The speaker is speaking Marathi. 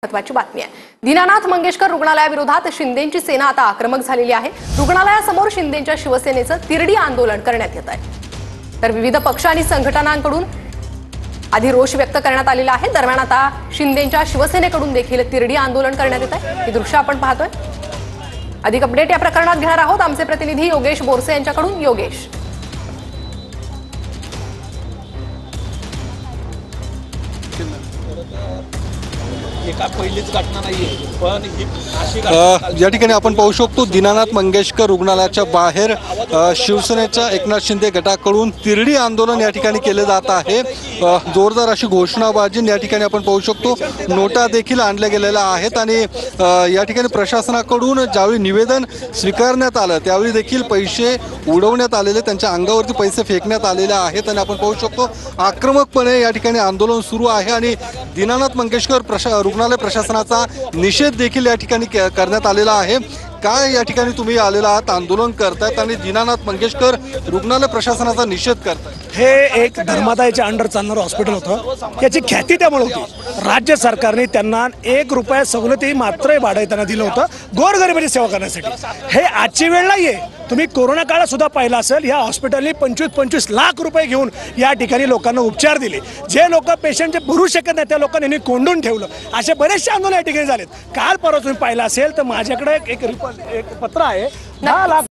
महत्त्वाची बातमी आहे। दीनानाथ मंगेशकर रुग्णालयाविरोधात शिंदेंची सेना आता आक्रमक झालेली आहे। रुग्णालयासमोर शिंदेंच्या शिवसेनेचं तिरडी आंदोलन करण्यात येत आहे। तर विविध पक्ष आणि संघटनांकडून आधी रोष व्यक्त करण्यात आलेला आहे। दरम्यान आता शिंदेंच्या शिवसेनेकडून देखील तिरडी आंदोलन करण्यात येत आहे। ही दृश्य आपण पाहतोय। अधिक अपडेट या प्रकरणात घेणार आहोत आमचे प्रतिनिधी योगेश बोरसे यांच्याकडून। योगेश, पहिलीच घटना नाहीये, पण या ठिकाणी आपण पाहू शकतो दीनानाथ मंगेशकर रुग्णालयाच्या बाहेर शिवसेनेच्या एकनाथ शिंदे गटाकडून तिरडी आंदोलन या ठिकाणी केले जात आहे। जोरदार अशी घोषणाबाजी या ठिकाणी आपण पाहू शकतो। नोटा देखील आणल्या गेलेल्या आहेत आणि या ठिकाणी प्रशासनाकडून ज्यावेळी निवेदन स्वीकारण्यात आलं त्यावेळी देखील पैसे उडवण्यात आलेले, त्यांच्या अंगावरती पैसे फेकण्यात आलेले आहेत आणि आपण पाहू शकतो आक्रमकपणे या ठिकाणी आंदोलन सुरू आहे आणि दीनानाथ मंगेशकर रुग्णालय प्रशासनाचा निषेध देखील या ठिकाणी करण्यात आलेला आहे। काय या ठिकाणी तुम्ही आलेला आहात, आंदोलन करतायत आणि दीनानाथ मंगेशकर रुग्णालय प्रशासनाचा निषेध करतायत? हे एक धर्मादायच्या अंडर चालणारं हॉस्पिटल होतं, याची ख्याती त्यामुळे होती। राज्य सरकारने त्यांना 1 रुपया सवलती मात्र भाडं त्यांना दिलं होतं गोरगरिबाची सेवा करण्यासाठी। हे आजची वेळ नाहीये। तुम्ही कोरोना काळात सुद्धा पाहिलं असेल, या हॉस्पिटलने 25-25 लाख रुपये घेऊन या ठिकाणी लोकांना उपचार दिले। जे लोक पेशंटचे भरू शकत नाही त्या लोकांनी कोंडून ठेवलं। असे बरेचसे आंदोलन या ठिकाणी झालेत। काल परवा तुम्ही पाहिलं असेल तर माझ्याकडे एक पत्र आहे, 10 लाख